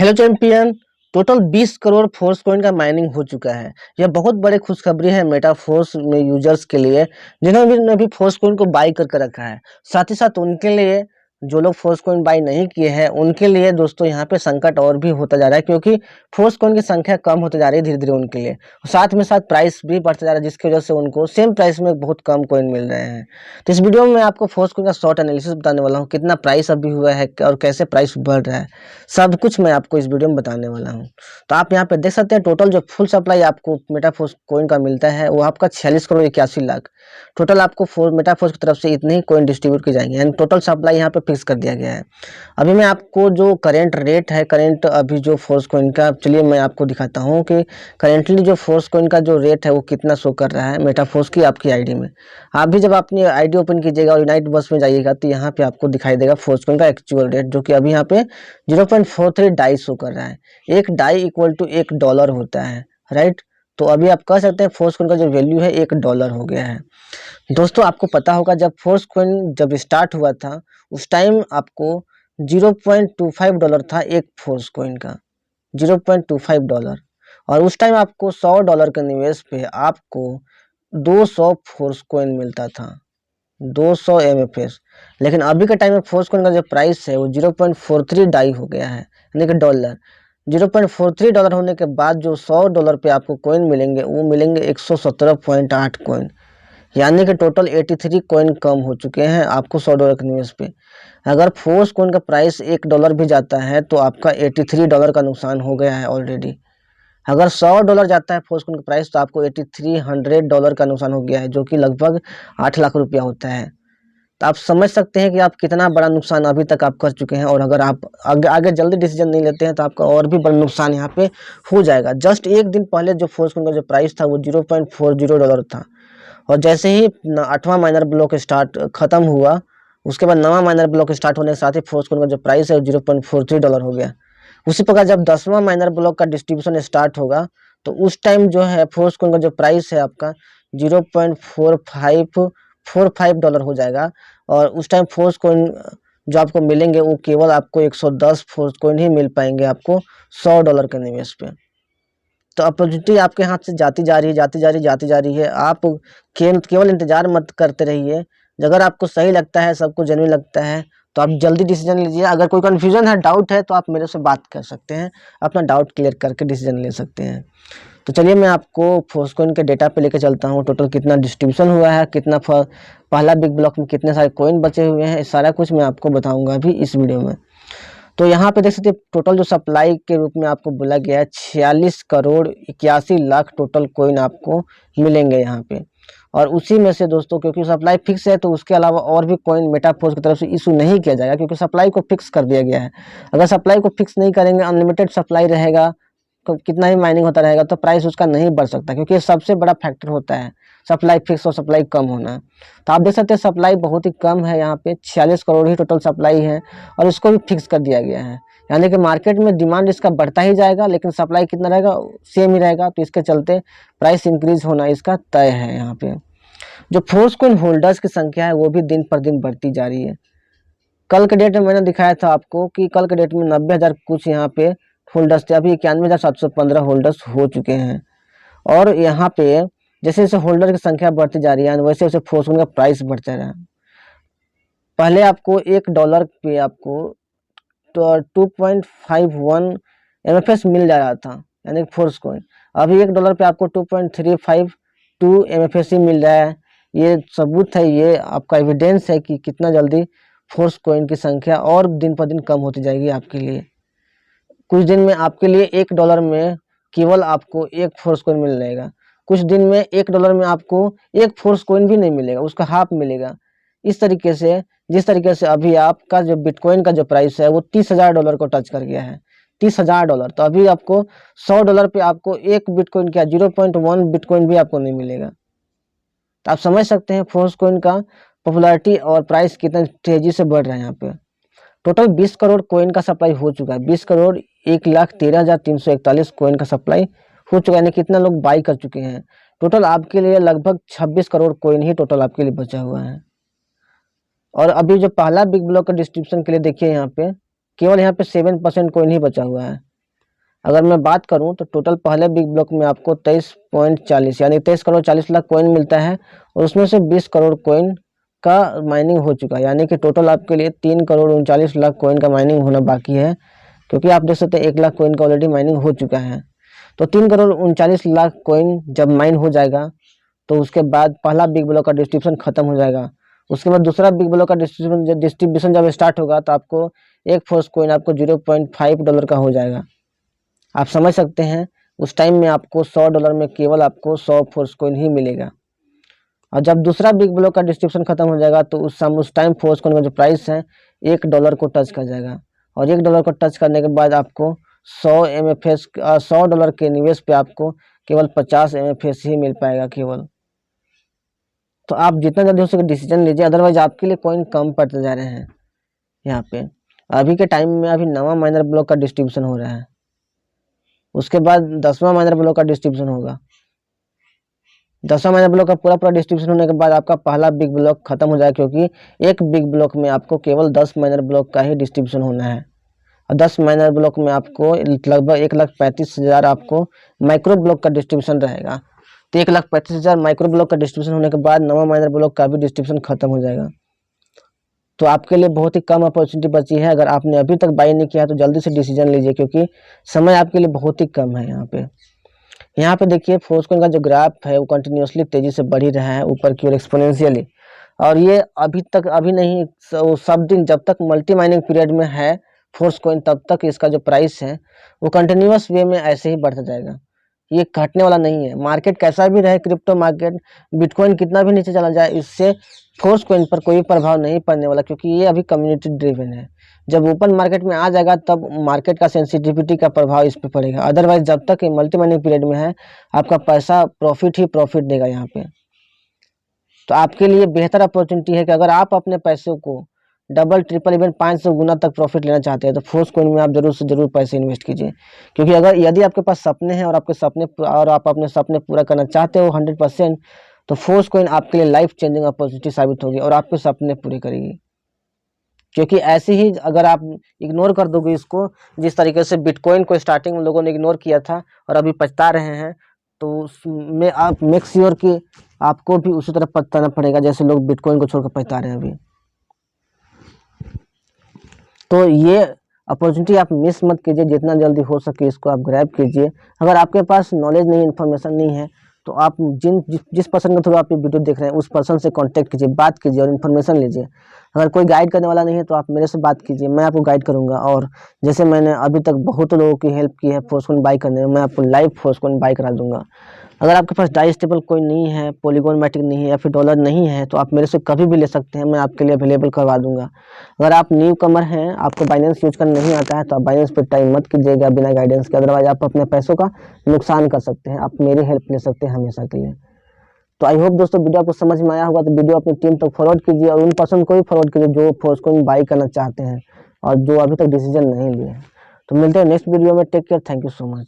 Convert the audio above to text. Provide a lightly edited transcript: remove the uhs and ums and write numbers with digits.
Hello champion. Total 20 crore force coin का mining हो चुका है। यह बहुत बड़ी खुशखबरी है मेटा फोर्स में यूजर्स के लिए, जिन्होंने भी फोर्स कॉइन को बाई करके रखा है। साथ ही साथ उनके लिए, जो लोग फोर्स कॉइन बाई नहीं किए हैं, उनके लिए दोस्तों यहाँ पे संकट और भी होता जा रहा है, क्योंकि फोर्स कॉइन की संख्या कम होती जा रही है धीरे धीरे उनके लिए। साथ में साथ प्राइस भी बढ़ता जा रहा है, जिसकी वजह से उनको सेम प्राइस में बहुत कम कॉइन मिल रहे हैं। तो इस वीडियो में मैं आपको फोर्स कॉइन का शॉर्ट एनालिसिस बताने वाला हूँ, कितना प्राइस अभी हुआ है और कैसे प्राइस बढ़ रहा है, सब कुछ मैं आपको इस वीडियो में बताने वाला हूँ। तो आप यहाँ पे देख सकते हैं, टोटल जो फुल सप्लाई आपको मेटाफोर्स कॉइन का मिलता है वो आपका 46 करोड़ 81 लाख टोटल आपको मेटाफोर्स की तरफ से इतने ही कॉइन डिस्ट्रीब्यूट की जाएंगे, यानी टोटल सप्लाई यहाँ पे फिक्स कर दिया गया है। अभी मैं आपको जो करेंट रेट है, करेंट अभी जो फोर्स कॉइन का, चलिए मैं आपको दिखाता हूँ कि करेंटली जो फोर्स कॉइन का जो रेट है वो कितना शो कर रहा है मेटाफोर्स की आपकी आईडी में। आप भी जब अपनी आईडी ओपन कीजिएगा और यूनाइट बस में जाइएगा तो यहाँ पे आपको दिखाई देगा फोर्स कॉइन का एक्चुअल रेट, जो कि अभी यहाँ पे 0.43 डाई शो कर रहा है। एक डाई इक्वल टू $1 होता है, राइट। तो अभी आप कह सकते हैं फोर्स कॉइन का जो वैल्यू है $1 हो गया है। दोस्तों आपको पता होगा, जब फोर्स कॉइन जब स्टार्ट हुआ था उस टाइम आपको $0.25 था एक फोर्स कॉइन का, $0.25। और उस टाइम आपको $100 के निवेश पे आपको 200 फोर्स कॉइन मिलता था, 200 MFS। लेकिन अभी के टाइम में फोर्स कॉइन का जो प्राइस है वो 0.43 डाई हो गया है, यानी कि डॉलर। $0.43 होने के बाद जो $100 पे आपको कॉइन मिलेंगे वो मिलेंगे 117.8 कॉइन, यानी कि टोटल 83 कॉइन कम हो चुके हैं आपको $100 के निवेश पे। अगर फोर्स कॉइन का प्राइस $1 भी जाता है तो आपका $83 का नुकसान हो गया है ऑलरेडी। अगर $100 जाता है फोर्स कॉइन का प्राइस तो आपको $8300 का नुकसान हो गया है, जो कि लगभग 8 लाख रुपया होता है। तो आप समझ सकते हैं कि आप कितना बड़ा नुकसान अभी तक आप कर चुके हैं, और अगर आप आगे जल्दी डिसीजन नहीं लेते हैं तो आपका और भी बड़ा नुकसान यहाँ पे हो जाएगा। जस्ट एक दिन पहले जो फोर्स कॉइन का जो प्राइस था वो $0.40 था, और जैसे ही 8वां माइनर ब्लॉक स्टार्ट खत्म हुआ, उसके बाद 9वां माइनर ब्लॉक स्टार्ट होने के साथ ही फोर्स कॉइन का जो प्राइस है वो $0.43 हो गया। उसी प्रकार जब 10वां माइनर ब्लॉक का डिस्ट्रीब्यूशन स्टार्ट होगा तो उस टाइम जो है फोर्स कॉइन का जो प्राइस है आपका $0.4545 हो जाएगा। और उस टाइम फोर्स कॉइन जो आपको मिलेंगे वो केवल आपको 110 फोर्स कॉइन ही मिल पाएंगे आपको $100 के निवेश पे। तो अपॉर्चुनिटी आपके हाथ से जाती जा रही है, जाती जा रही, जाती जा रही है। आप केवल इंतजार मत करते रहिए। अगर आपको सही लगता है, सबको जेन्युइन लगता है, तो आप जल्दी डिसीजन लीजिए। अगर कोई कंफ्यूजन है, डाउट है, तो आप मेरे से बात कर सकते हैं, अपना डाउट क्लियर करके डिसीजन ले सकते हैं। तो चलिए मैं आपको फोर्स कॉइन के डेटा पे लेके चलता हूँ। टोटल कितना डिस्ट्रीब्यूशन हुआ है, कितना पहला बिग ब्लॉक में कितने सारे कॉइन बचे हुए हैं, सारा कुछ मैं आपको बताऊंगा अभी इस वीडियो में। तो यहाँ पे देख सकते हैं टोटल जो सप्लाई के रूप में आपको बोला गया है 46 करोड़ 81 लाख टोटल कॉइन आपको मिलेंगे यहाँ पे। और उसी में से दोस्तों, क्योंकि सप्लाई फिक्स है तो उसके अलावा और भी कॉइन मेटाफोर्स की तरफ से इशू नहीं किया जाएगा, क्योंकि सप्लाई को फिक्स कर दिया गया है। अगर सप्लाई को फिक्स नहीं करेंगे, अनलिमिटेड सप्लाई रहेगा, तो कितना ही माइनिंग होता रहेगा तो प्राइस उसका नहीं बढ़ सकता, क्योंकि ये सबसे बड़ा फैक्टर होता है सप्लाई फिक्स और सप्लाई कम होना। तो आप देख सकते हैं सप्लाई बहुत ही कम है, यहाँ पे 46 करोड़ ही टोटल सप्लाई है, और इसको भी फिक्स कर दिया गया है। यानी कि मार्केट में डिमांड इसका बढ़ता ही जाएगा, लेकिन सप्लाई कितना रहेगा, सेम ही रहेगा। तो इसके चलते प्राइस इंक्रीज होना इसका तय है। यहाँ पे जो फोर्स कॉइन होल्डर्स की संख्या है वो भी दिन पर दिन बढ़ती जा रही है। कल के डेट में मैंने दिखाया था आपको कि कल के डेट में 90,000 कुछ यहाँ पे होल्डर्स थे, अभी 91,715 होल्डर्स हो चुके हैं। और यहाँ पे जैसे जैसे होल्डर की संख्या बढ़ती जा रही है, वैसे वैसे फोर्स कॉइन का प्राइस बढ़ता रहा है। पहले आपको $1 पे आपको 2.51 MFS मिल जा रहा था, यानी फोर्स कॉइन। अभी $1 पे आपको 2.352 MFS ही मिल रहा है। ये सबूत है, ये आपका एविडेंस है कि कितना जल्दी फोर्स कॉइन की संख्या और दिन पर दिन कम होती जाएगी आपके लिए। कुछ दिन में आपके लिए $1 में केवल आपको एक फोर्स कॉइन मिल जाएगा। कुछ दिन में $1 में आपको एक फोर्स कॉइन भी नहीं मिलेगा, उसका हाफ मिलेगा। इस तरीके से, जिस तरीके से अभी आपका जो बिटकॉइन का जो प्राइस है वो $30,000 को टच कर गया है, $30,000। तो अभी आपको $100 पे आपको एक बिटकॉइन क्या 0.1 बिटकॉइन भी आपको नहीं मिलेगा। तो आप समझ सकते हैं फोर्स कॉइन का पॉपुलैरिटी और प्राइस कितना तेजी से बढ़ रहा है। यहाँ पे टोटल 20 करोड़ कॉइन का सप्लाई हो चुका है, 20 करोड़ 1,13,341 कॉइन का सप्लाई हो चुका है, यानी कितना लोग बाई कर चुके हैं। टोटल आपके लिए लगभग 26 करोड़ कॉइन ही टोटल आपके लिए बचा हुआ है। और अभी जो पहला बिग ब्लॉक का डिस्ट्रीब्यूशन के लिए देखिए, यहाँ पे केवल यहाँ पे 7% कॉइन ही बचा हुआ है, अगर मैं बात करूं तो टोटल पहले बिग ब्लॉक में आपको 23.40 यानी 23 करोड़ 40 लाख कॉइन मिलता है और उसमें से 20 करोड़ कॉइन का माइनिंग हो चुका है, यानी कि टोटल आपके लिए 3 करोड़ 39 लाख कॉइन का माइनिंग होना बाकी है, क्योंकि आप देख सकते हैं 1 लाख कॉइन का ऑलरेडी माइनिंग हो चुका है। तो 3 करोड़ 39 लाख कॉइन जब माइन हो जाएगा तो उसके बाद पहला बिग ब्लॉक का डिस्ट्रीब्यूशन खत्म हो जाएगा। उसके बाद दूसरा बिग ब्लॉक का डिस्ट्रीब्यूशन जब स्टार्ट होगा तो आपको एक फोर्स कॉइन आपको $0.5 का हो जाएगा। आप समझ सकते हैं उस टाइम में आपको $100 में केवल आपको 100 फोर्स कॉइन ही मिलेगा। और जब दूसरा बिग ब्लॉक का डिस्ट्रीब्यूशन खत्म हो जाएगा तो उस टाइम फोर्स कॉइन का जो प्राइस है $1 को टच कर जाएगा और $1 को टच करने के बाद आपको 100 डॉलर के निवेश पे आपको केवल 50 MFS ही मिल पाएगा केवल। तो आप जितना जल्दी हो सके डिसीजन लीजिए, अदरवाइज आपके लिए कॉइन कम पड़ते जा रहे हैं। यहाँ पे अभी के टाइम में अभी 9वां माइनर ब्लॉक का डिस्ट्रीब्यूशन हो रहा है, उसके बाद 10वां माइनर ब्लॉक का डिस्ट्रीब्यूशन होगा। 10वां माइनर ब्लॉक का पूरा डिस्ट्रीब्यूशन होने के बाद आपका पहला बिग ब्लॉक खत्म हो जाएगा, क्योंकि एक बिग ब्लॉक में आपको केवल 10 माइनर ब्लॉक का ही डिस्ट्रीब्यूशन होना है और 10 माइनर ब्लॉक में आपको लगभग 1,35,000 आपको माइक्रो ब्लॉक का डिस्ट्रीब्यूशन रहेगा। तो 1,35,000 माइक्रो ब्लॉक का डिस्ट्रीब्यूशन होने के बाद 9वां माइनर ब्लॉक का भी डिस्ट्रीब्यूशन खत्म हो जाएगा। तो आपके लिए बहुत ही कम अपॉर्चुनिटी बची है। अगर आपने अभी तक बाई नहीं किया तो जल्दी से डिसीजन लीजिए, क्योंकि समय आपके लिए बहुत ही कम है। यहाँ पे देखिए फोर्सकॉइन का जो ग्राफ है वो कंटिन्यूसली तेजी से बढ़ ही रहा है ऊपर की ओर एक्सपोनेंशियली, और ये अभी नहीं सब दिन जब तक मल्टी माइनिंग पीरियड में है फोर्सकॉइन तब तक इसका जो प्राइस है वो कंटिन्यूअस वे में ऐसे ही बढ़ता जाएगा, ये घटने वाला नहीं है। मार्केट कैसा भी रहे, क्रिप्टो मार्केट बिटकॉइन कितना भी नीचे चला जाए, इससे फोर्सकॉइन पर कोई प्रभाव नहीं पड़ने वाला, क्योंकि ये अभी कम्युनिटी ड्रिवन है। जब ओपन मार्केट में आ जाएगा तब मार्केट का सेंसिटिविटी का प्रभाव इस पे पड़ेगा, अदरवाइज जब तक ये मल्टी माइनिंग पीरियड में है आपका पैसा प्रॉफिट ही प्रॉफिट देगा यहाँ पे। तो आपके लिए बेहतर अपॉर्चुनिटी है कि अगर आप अपने पैसों को डबल ट्रिपल इवन 500 गुना तक प्रॉफिट लेना चाहते हैं तो फोर्सकॉइन में आप जरूर से जरूर पैसे इन्वेस्ट कीजिए, क्योंकि यदि आपके पास सपने हैं और आप अपने सपने पूरा करना चाहते हो 100%, तो फोर्सकॉइन आपके लिए लाइफ चेंजिंग अपॉर्चुनिटी साबित होगी और आपके सपने पूरे करेगी। क्योंकि ऐसे ही अगर आप इग्नोर कर दोगे इसको, जिस तरीके से बिटकॉइन को स्टार्टिंग में लोगों ने इग्नोर किया था और अभी पछता रहे हैं, तो उसमें आप मेक श्योर कि आपको भी उसी तरह पछताना पड़ेगा जैसे लोग बिटकॉइन को छोड़कर पछता रहे हैं अभी। तो ये अपॉर्चुनिटी आप मिस मत कीजिए, जितना जल्दी हो सके इसको आप ग्रैब कीजिए। अगर आपके पास नॉलेज नहीं, इन्फॉर्मेशन नहीं है, तो आप जिस पर्सन के थ्रू आप ये वीडियो देख रहे हैं उस पर्सन से कांटेक्ट कीजिए, बात कीजिए और इन्फॉर्मेशन लीजिए। अगर कोई गाइड करने वाला नहीं है तो आप मेरे से बात कीजिए, मैं आपको गाइड करूंगा। और जैसे मैंने अभी तक बहुत लोगों की हेल्प की है फोर्सकॉइन बाई करने में, मैं आपको लाइव फोर्सकॉइन बाई करा दूंगा। अगर आपके पास डाई स्टेबल कॉइन नहीं है, पॉलीगॉन मैटिक नहीं है या फिर डॉलर नहीं है, तो आप मेरे से कभी भी ले सकते हैं, मैं आपके लिए अवेलेबल करवा दूंगा। अगर आप न्यू कमर हैं, आपको बाइनेंस यूज करना नहीं आता है, तो आप बाइनेंस पे टाइम मत कीजिएगा बिना गाइडेंस के, अदरवाइज आप अपने पैसों का नुकसान कर सकते हैं। आप मेरी हेल्प ले सकते हैं हमेशा के लिए। तो आई होप दोस्तों वीडियो आपको समझ में आया होगा, तो वीडियो अपनी टीम तक फॉरवर्ड कीजिए और उन पर्सन को भी फॉरवर्ड कीजिए जो फोर्सकॉइन बाई करना चाहते हैं और जो अभी तक डिसीजन नहीं लिए। तो मिलते हैं नेक्स्ट वीडियो में, take care, thank you so much.